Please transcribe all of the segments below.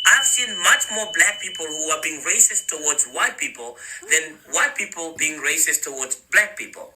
I've seen much more black people who are being racist towards white people than white people being racist towards black people.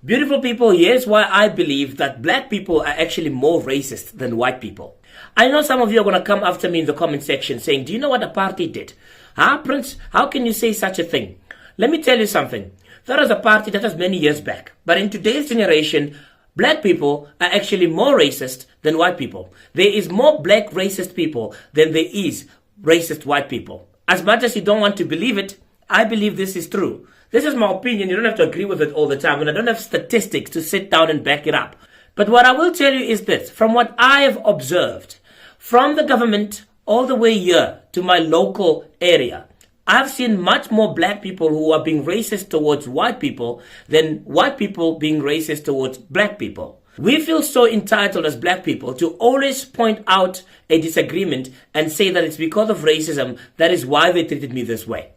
Beautiful people, here's why I believe that black people are actually more racist than white people. I know some of you are going to come after me in the comment section saying, do you know what apartheid did? Huh, Prince? How can you say such a thing? Let me tell you something. That was a party that was many years back. But in today's generation, black people are actually more racist than white people. There is more black racist people than there is racist white people. As much as you don't want to believe it, I believe this is true. This is my opinion. You don't have to agree with it all the time. And I don't have statistics to sit down and back it up. But what I will tell you is this. From what I have observed, from the government all the way here to my local area, I've seen much more black people who are being racist towards white people than white people being racist towards black people. We feel so entitled as black people to always point out a disagreement and say that it's because of racism, that is why they treated me this way.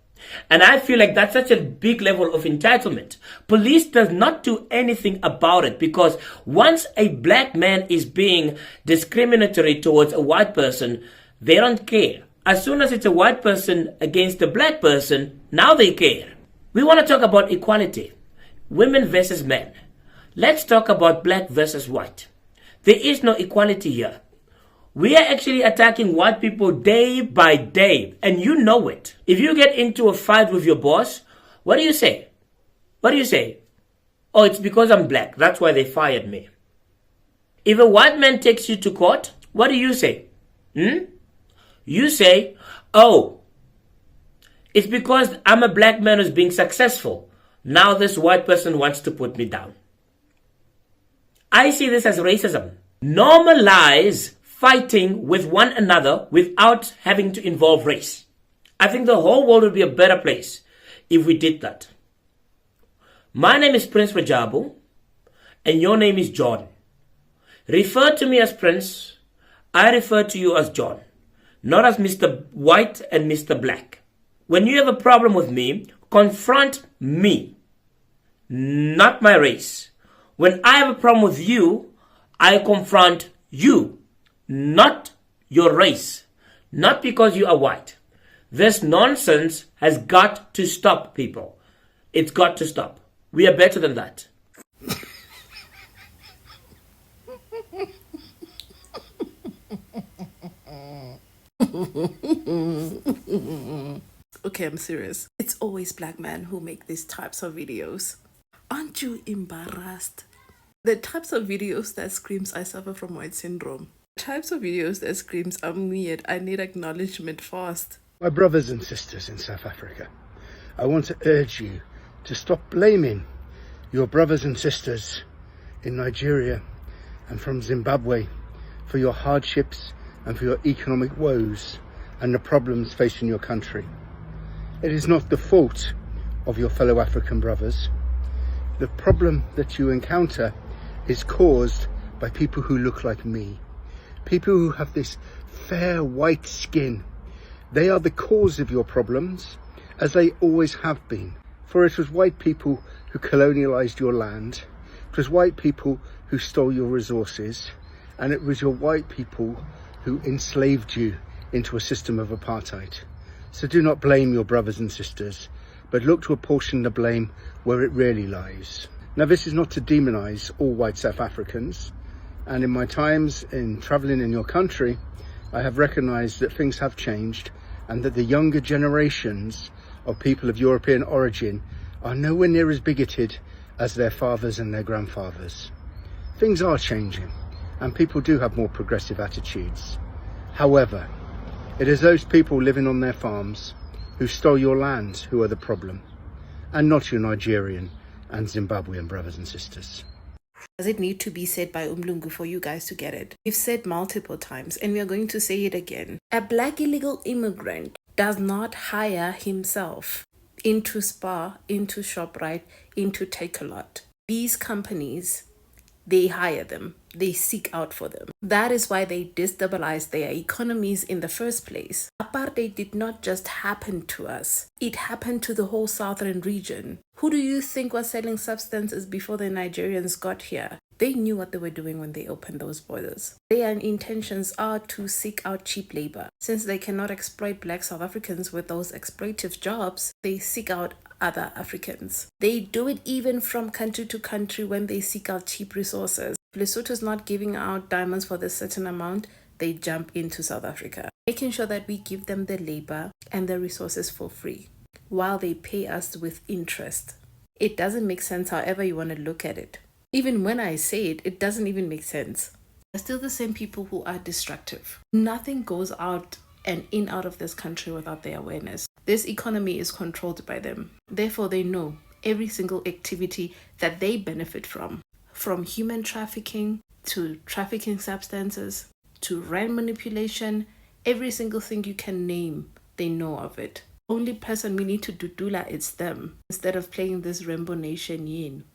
And I feel like that's such a big level of entitlement. Police does not do anything about it, because once a black man is being discriminatory towards a white person, they don't care. As soon as it's a white person against a black person, now they care. We want to talk about equality. Women versus men. Let's talk about black versus white. There is no equality here. We are actually attacking white people day by day, and you know it. If you get into a fight with your boss, what do you say? What do you say? Oh, it's because I'm black. That's why they fired me. If a white man takes you to court, what do you say? You say, oh, it's because I'm a black man who's being successful. Now this white person wants to put me down. I see this as racism. Normalize fighting with one another without having to involve race. I think the whole world would be a better place if we did that. My name is Prince Rajabu, and your name is John. Refer to me as Prince. I refer to you as John, not as Mr. White and Mr. Black. When you have a problem with me, confront me, not my race. When I have a problem with you, I confront you, not your race, not because you are white. This nonsense has got to stop, people. It's got to stop. We are better than that. Okay, I'm serious. It's always black men who make these types of videos. Aren't you embarrassed? The types of videos that screams I suffer from white syndrome. Types of videos that screams I'm weird, I need acknowledgement fast. My brothers and sisters in South Africa, I want to urge you to stop blaming your brothers and sisters in Nigeria and from Zimbabwe for your hardships and for your economic woes and the problems facing your country. It is not the fault of your fellow African brothers. The problem that you encounter is caused by people who look like me. People who have this fair white skin. They are the cause of your problems, as they always have been. For it was white people who colonialized your land. It was white people who stole your resources. And it was your white people who enslaved you into a system of apartheid. So do not blame your brothers and sisters, but look to apportion the blame where it really lies. Now, this is not to demonize all white South Africans. And in my times in traveling in your country, I have recognized that things have changed and that the younger generations of people of European origin are nowhere near as bigoted as their fathers and their grandfathers. Things are changing and people do have more progressive attitudes. However, it is those people living on their farms who stole your land who are the problem, and not your Nigerian and Zimbabwean brothers and sisters. Does it need to be said by Umlungu for you guys to get it? We've said multiple times, and we are going to say it again. A black illegal immigrant does not hire himself into Spar, into ShopRite, into Takealot. These companies, they hire them. They seek out for them. That is why they destabilize their economies in the first place. Apartheid did not just happen to us. It happened to the whole southern region. Who do you think was selling substances before the Nigerians got here? They knew what they were doing when they opened those borders. Their intentions are to seek out cheap labor. Since they cannot exploit black South Africans with those exploitive jobs, they seek out other Africans. They do it even from country to country when they seek out cheap resources. If Lesotho is not giving out diamonds for this certain amount, they jump into South Africa, making sure that we give them the labor and the resources for free, while they pay us with interest. It doesn't make sense however you want to look at it. Even when I say it, it doesn't even make sense. They're still the same people who are destructive. Nothing goes out and in out of this country without their awareness. This economy is controlled by them. Therefore, they know every single activity that they benefit from human trafficking to trafficking substances to rand manipulation, every single thing you can name, they know of it. Only person we need to dudula is them, instead of playing this Rainbow Nation yin.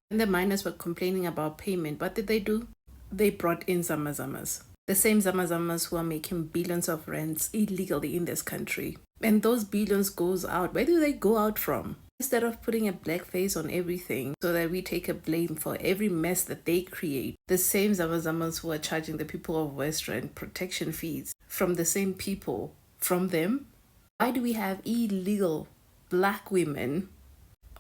When the miners were complaining about payment, what did they do? They brought in Zamazamas. The same Zamazamas who are making billions of rands illegally in this country. And those billions goes out. Where do they go out from? Instead of putting a black face on everything so that we take a blame for every mess that they create, the same Zamazamas who are charging the people of West Rand protection fees from the same people, from them, why do we have illegal black women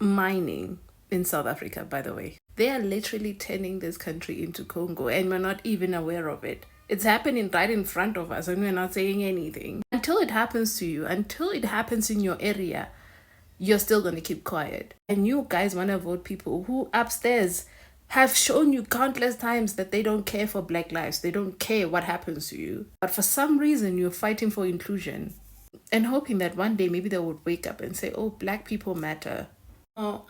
mining in South Africa, by the way? They are literally turning this country into Congo and we're not even aware of it. It's happening right in front of us and we're not saying anything. Until it happens to you, until it happens in your area, you're still going to keep quiet. And you guys want to vote people who upstairs have shown you countless times that they don't care for black lives. They don't care what happens to you. But for some reason, you're fighting for inclusion and hoping that one day maybe they would wake up and say, oh, black people matter. I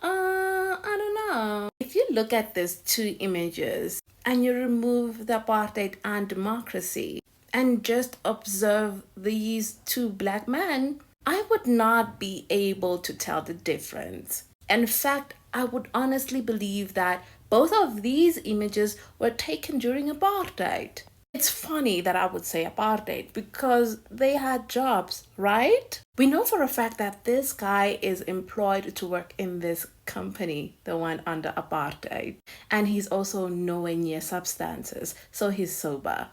don't know. If you look at these two images and you remove the apartheid and democracy and just observe these two black men, I would not be able to tell the difference. In fact, I would honestly believe that both of these images were taken during apartheid. It's funny that I would say apartheid because they had jobs, right? We know for a fact that this guy is employed to work in this company, the one under apartheid. And he's also nowhere near substances, so he's sober.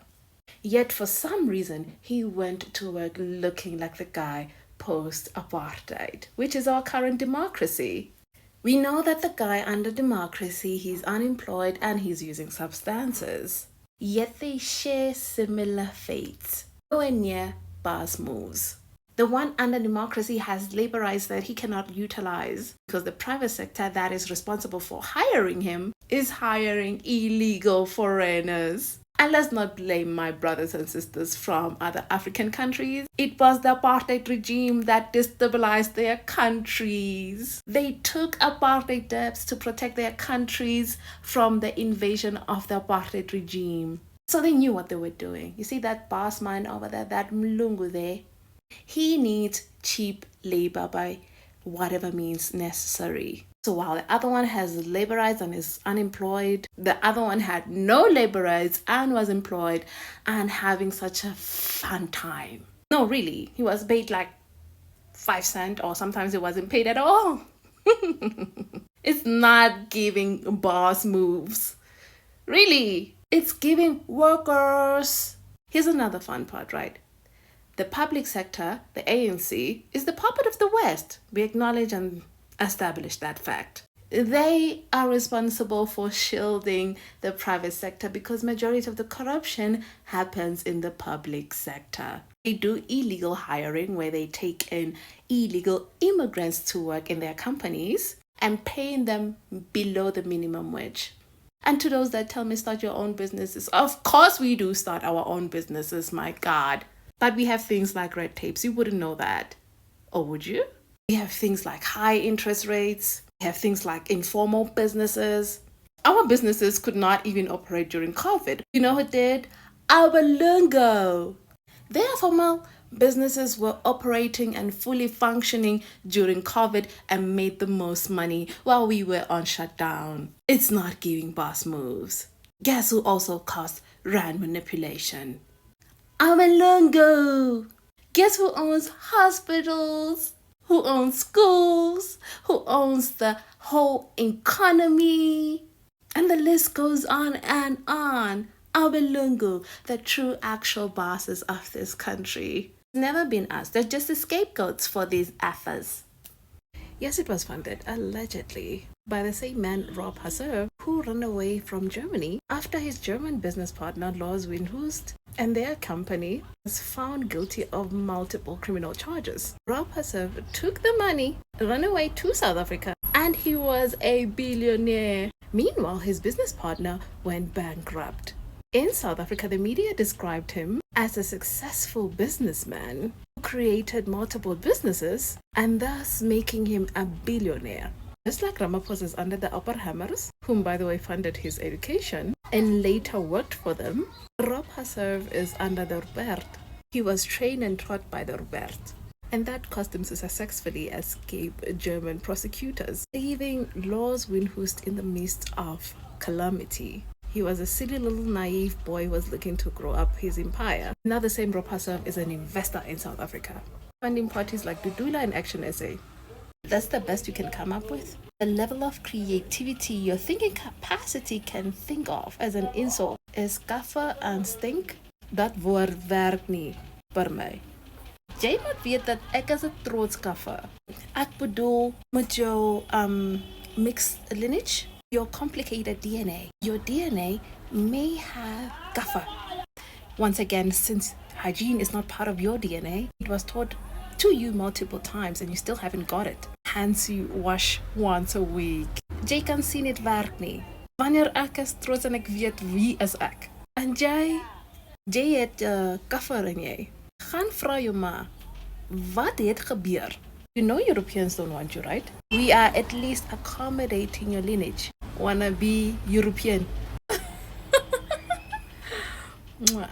Yet for some reason, he went to work looking like the guy post-apartheid, which is our current democracy. We know that the guy under democracy, he's unemployed and he's using substances. Yet they share similar fates. Nowhere near Bas moves. The one under democracy has labor rights that he cannot utilize because the private sector that is responsible for hiring him is hiring illegal foreigners. And let's not blame my brothers and sisters from other African countries. It was the apartheid regime that destabilized their countries. They took apartheid debts to protect their countries from the invasion of the apartheid regime. So they knew what they were doing. You see that boss man over there, that Mlungu there? He needs cheap labor by whatever means necessary. So while the other one has labor rights and is unemployed, the other one had no labor rights and was employed and having such a fun time. No, really, he was paid like 5 cents or sometimes he wasn't paid at all. It's not giving boss moves. Really, it's giving workers. Here's another fun part, right? The public sector, the ANC, is the puppet of the West. We acknowledge and establish that fact. They are responsible for shielding the private sector because majority of the corruption happens in the public sector. They do illegal hiring where they take in illegal immigrants to work in their companies and paying them below the minimum wage. And to those that tell me start your own businesses, of course we do start our own businesses, my God. But we have things like red tapes. You wouldn't know that. Or would you? We have things like high interest rates. We have things like informal businesses. Our businesses could not even operate during COVID. You know who did? Our Lungo. Their formal businesses were operating and fully functioning during COVID and made the most money while we were on shutdown. It's not giving boss moves. Guess who also caused rand manipulation? Our Lungo. Guess who owns hospitals? Who owns schools? Who owns the whole economy, and the list goes on and on. Abelungu, the true actual bosses of this country. It's never been us. They're just the scapegoats for these effers. Yes, it was funded, allegedly, by the same man, Rob Hasser, who ran away from Germany after his German business partner, Lars Windhust, and their company was found guilty of multiple criminal charges. Rob Hasser took the money, ran away to South Africa, and he was a billionaire. Meanwhile, his business partner went bankrupt. In South Africa, the media described him as a successful businessman who created multiple businesses and thus making him a billionaire. Just like Ramaphosa's under the upper hammers, whom by the way funded his education and later worked for them, Rob Hasser is under the Rupert. He was trained and taught by the Rupert, and that caused him to successfully escape German prosecutors, leaving Lars Windhust in the midst of calamity. He was a silly little naive boy who was looking to grow up his empire. Now the same Rob Hasser is an investor in South Africa, funding parties like Dudula and Action SA. That's the best you can come up with? The level of creativity your thinking capacity can think of as an insult is gaffer and stink. Dat woord werk nie vir my. Jy moet weet dat ek is 'n trots gaffer. Ek bedoel met jou mixed lineage, your complicated DNA. Your DNA may have gaffer. Once again, since hygiene is not part of your DNA, it was taught to you multiple times and you still haven't got it. Hence you wash once a week. Jy kan sien dit werk nie. Wanneer ek is trots en ek weet wie is ek. En jy het gaffer in jy. Gaan vra jou ma, wat het gebeur? You know Europeans don't want you, right? We are at least accommodating your lineage. Wanna be European. Mwah.